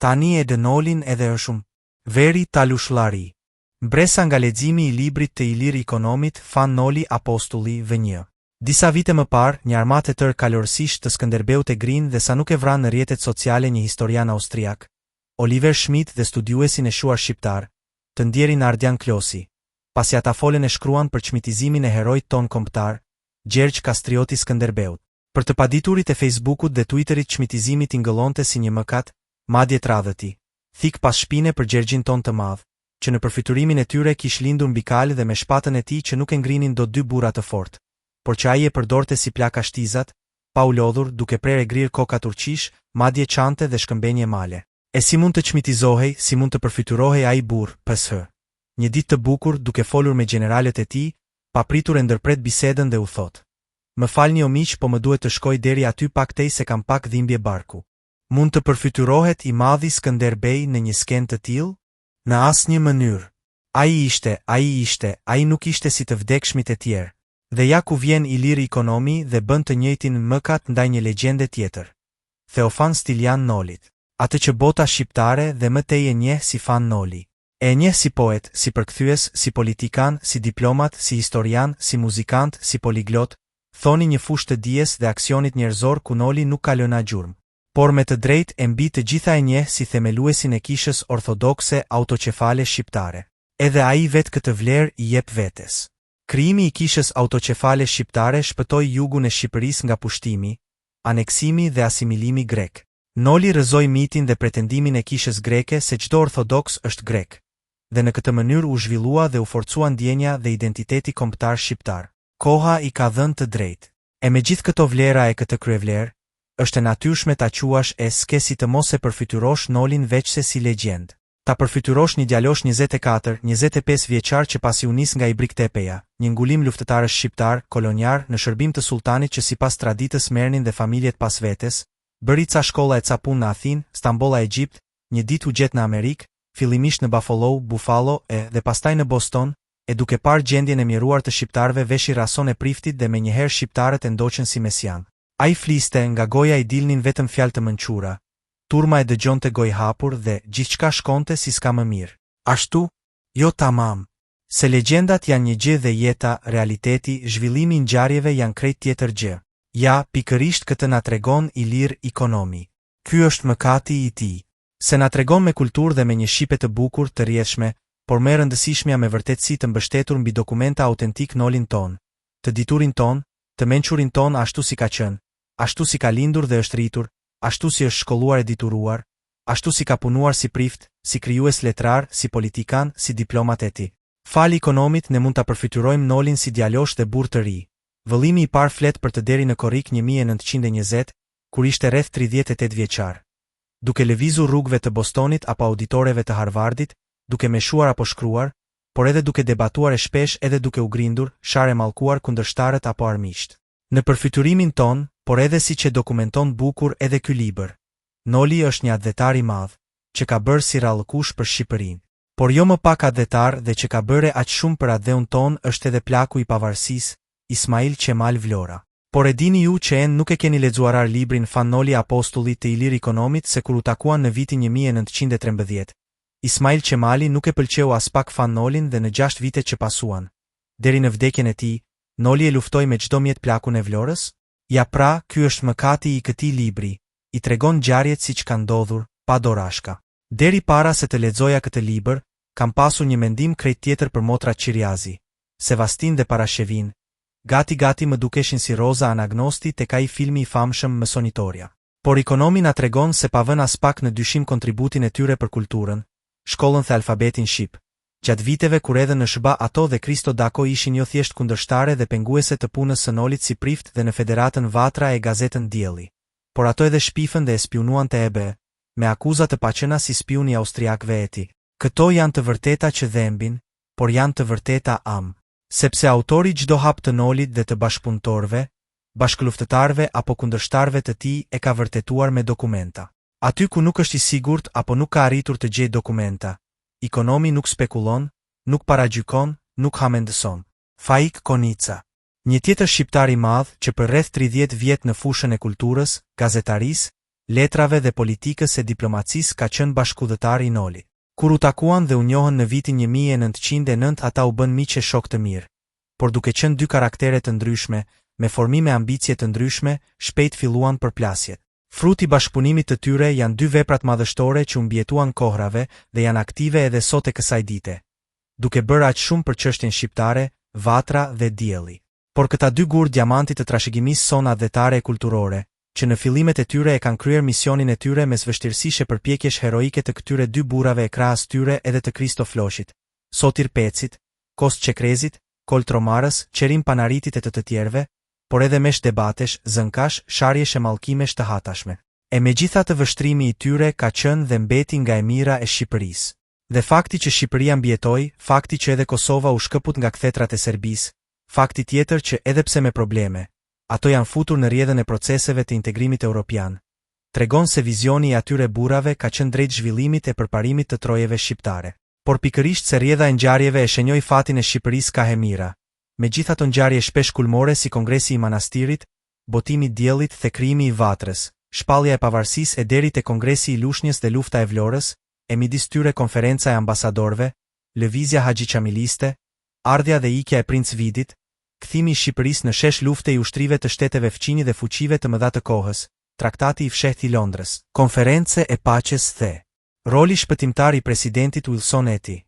tani e dënolin edhe është veri talushllari. Mbresa nga leximi i librit të Ilir Ikonomit, Fan Noli Apostulli V1. Disa vite më parë, një armatë e tërë kalorësisht të Skënderbeut e grinë dhe sa nuk e vranë në rrjetet sociale një historian austriak, Oliver Schmidt dhe studiuesin e shuar shqiptar, të ndjerin Ardian Klosi, pasi ata folën e shkruan për çmitizimin e herojt ton kombëtar, Gjergj Kastrioti Skënderbeut. Për të paditurit e Facebookut dhe Twitterit çmitizimi i ngëllonte si një mëkat, madje tradhëti, thik pas shpine për Gjergjin ton të madh, që në përfiturimin e tyre kish lindur mbi kal dhe me shpatën e tij që nuk e ngrinin do dy burra të fortë, por që ai e përdorte si plaka shtizat, pa u lodhur, duke prerë grir koka turqish, madje çante dhe shkëmbenje male. E si mund të çmitizohej, si mund të përfiturohej ai burr, PSH. Një ditë të bukur, duke folur me generalet e tij, papritur e ndërpret bisedën dhe u thot: "Më falni o miq, po më duhet të shkoj deri aty pak tej se kam pak dhimbje barku." Mund të përfiturohet i madhi Skënderbej në një skenë të tillë? Në asnjë mënyrë. Ai nuk ishte si të vdekshmit e tjerë. Dhe ja ku vjen Ilir Ikonomi dhe bën të njëjtin mëkat ndaj një legjende tjetër. Theofan Stilian Nolit. Atë që bota shqiptare dhe më tej e njeh si Fan Noli. E njeh si poet, si përkthyes, si politikan, si diplomat, si historian, si muzikant, si poliglot, thoni një fushë të dijes dhe aksionit njerëzor ku Noli nuk ka lëna gjurmë. Por me të drejtë e mbi të gjitha e njeh si themeluesin e kishës ortodokse autoqefale shqiptare. Edhe ai vetë këtë vlerë i jep vetes. Krijimi i kishës autoqefale shqiptare shpëtoi jugun e Shqipërisë nga pushtimi, aneksimi dhe asimilimi grek. Noli rrëzoi mitin dhe pretendimin e kishës greke se çdo ortodoks është grek. Dhe në këtë mënyrë u zhvillua dhe u forcua ndjenja dhe identiteti kombëtar shqiptar. Koha i ka dhënë të drejtë. E me gjithë këto vlera e këtë kryevlerë, është e natyrshme ta quash e ske si të mos e përfiturosh Nolin veçse si legjend. Ta përfiturosh një djalosh 24-25 vjeçar që pasi u nis nga i Briktepeja, një ngulim luftëtarësh shqiptar, kolonjar, në shërbim të sultanit që sipas traditës merrnin dhe familjet pas vetes, bëri ca shkolla e ca punë në Athinë, Stambolla Egjipt, një ditë u gjet në Amerikë, fillimisht në Buffalo dhe pastaj në Boston, e duke parë gjendjen e mjeruar të shqiptarëve veshi rason e priftit dhe menjëherë shqiptarët e ndoqën si mesian. Ai fliste, nga goja i dilnin vetëm fjalë të mençura. Turma e dëgjonte gojë hapur dhe gjithçka shkonte si s'ka më mirë. Ashtu? Jo tamam. Se legjendat janë një gjë dhe jeta, realiteti, zhvillimi i ngjarjeve janë krejt tjetër gjë. Ja, pikërisht këtë na tregon Ilir Ikonomi. Ky është mëkati i tij. Se na tregon me kulturë dhe me një shqipe të bukur, të rrjedhshme, por më rëndësishmja me vërtetësi të mbështetur mbi dokumenta autentik Nolin ton, të diturin ton, të mençurin ton ashtu si ka qenë, ashtu si ka lindur dhe është rritur, ashtu si është shkolluar e dituruar, ashtu si ka punuar si prift, si krijues letrar, si politikan, si diplomat e tij. Fal Ikonomit ne mund ta përfityrojmë Nolin si djalosh dhe burr të ri. Vëllimi i parë flet për të deri në korrik 1920, kur ishte rreth 38 vjeçar. Duke lëvizur rrugëve të Bostonit apo auditoreve të Harvardit, duke meshuar apo shkruar, por edhe duke debatuar e shpesh edhe duke u grindur, sharë mallkuar kundër shtarët apo armiqt. Në përfytyrimin ton, por edhe siç e dokumenton bukur edhe ky libër, Noli është një adhetar i madh, që ka bërë si rallëkush për Shqipërinë. Por jo më pak adhetar dhe që ka bërë aq shumë për adheun ton është edhe plaku i pavarësisë, Ismail Qemal Vlora. Por e dini ju që nuk e keni lexuar librin Fan Noli Apostulli të Ilir Ikonomit se kur u takuan në vitin 1913. Ismail Qemali nuk e pëlqeu as pak Fan Nolin dhe në 6 vitet që pasuan, deri në vdekjen e tij, Noli e luftoi me çdo mjet plakun e Vlorës? Ja pra, ky është mëkati i këtij libri, i tregon ngjarjet siç kanë ndodhur, pa dorashka. Deri para se të lexoja këtë libër, kam pasur një mendim krejt tjetër për motrat Qiriazi, Sevastin dhe Parashevin. Gati më dukeshin si roza anagnosti tek ai filmi i famshëm Mësonitoria. Por Ikonomi na tregon se pa vënë as pak në dyshim kontributin e tyre për kulturën, shkollën dhe alfabetin shqip. Gjatë viteve kur edhe në SBA ato dhe Kristo Dako ishin jo thjesht kundërshtare dhe penguese të punës së Nolit si prift dhe në Federatën Vatra e gazetën Dielli, por ato edhe shpifën dhe e spionuan të EB, me akuza të paqëna si spioni austriakëve e tij. Këto janë të vërteta që dhembin, por janë të vërteta sepse autori çdo hap të Nolit dhe të bashkëpunëtorëve, bashkëluftëtarëve apo kundërshtarëve të tij e ka vërtetuar me dokumenta. Aty ku nuk është i sigurt apo nuk ka arritur të gjejë dokumenta, Ikonomi nuk spekulon, nuk paragjykon, nuk hamendëson. Faik Konica, një tjetër shqiptar i madh që për rreth 30 vjet në fushën e kulturës, gazetarisë, letrave dhe politikës e diplomacisë ka qenë bashkëudhëtar i Noli. Kur u takuan dhe u njohën në vitin 1909 ata u bën miq e shok të mirë, por duke qenë dy karaktere të ndryshme, me formime ambicje të ndryshme, shpejt filluan përplasjet. Fruti bashkëpunimit të tyre janë dy veprat madhështore që u mbjetuan kohrave dhe janë aktive edhe sot e kësaj dite, duke bërë aq shumë për çështjen shqiptare, vatra dhe dielli. Por këta dy gur diamanti të trashëgimisë sona adhetare e kulturore, që në fillimet e tyre e kanë kryer misionin e tyre mes vështirësisë e përpjekjesh heroike të këtyre dy burrave e krahas tyre edhe të Kristo Floshit, Sotir Pecit, Kost Çekrezit, Kolt Romarës, Qerim Panaritit e të tjerëve, por edhe mesh debatesh, zënkash, sharjesh e mallkimesh të hatashme. E megjithatë vështrimi i tyre ka qenë dhe mbeti nga e mira e Shqipërisë. Dhe fakti që Shqipëria mbijetoi, fakti që edhe Kosova u shkëput nga kthetrat e Serbisë, fakti tjetër që edhe pse me probleme, ato janë futur në rrjedhën e proceseve të integrimit evropian, tregon se vizioni i atyre burrave ka qenë drejt zhvillimit e përparimit të trojeve shqiptare. Por pikërisht se rrjedha e ngjarjeve e shenjoi fatin e Shqipërisë ka hemira. Megjithatë ngjarje shpesh kulmore si Kongresi i Manastirit, botimi i diellit dhe krijimi i Vatrës, shpallja e pavarësisë e deri te Kongresi i Lushnjës dhe lufta e Vlorës, e midis tyre konferenca e ambasadorëve, lëvizja haxhiçamiliste, ardhja dhe ikja e Princ Vidit, kthimi i Shqipërisë në shesh lufte i ushtrive të shteteve fqinj dhe fuqive të mëdha të kohës, traktati i fshehtë i Londrës, konference e paqes dhe roli shpëtimtar i presidentit Wilson Eti.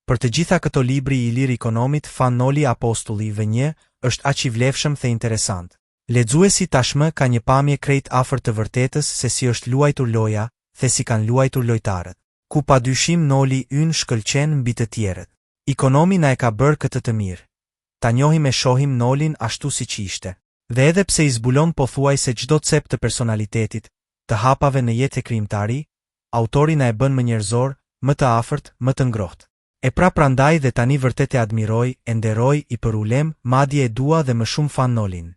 Për të gjitha këto libri i Ilir Ikonomit Fan Noli Apostulli V1 është aq i vlefshëm dhe interesant. Lexuesi tashmë ka një pamje krejt afër të vërtetës se si është luajtur loja dhe si kanë luajtur lojtarët, ku padyshim Noli ynë shkëlqen mbi të tjerët. Ikonomi na e ka bërë këtë të mirë. Ta njohim e shohim Nolin ashtu siç ishte. Dhe edhe pse i zbulon pothuajse çdo cep të personalitetit, të hapave në jetë e krijimtari, autori na e bën më njerëzor, më të afërt, më të ngrohtë. E prandaj dhe tani vërtet e admiroj, e nderoj, i përulem, madje e dua dhe më shumë fan Nolin.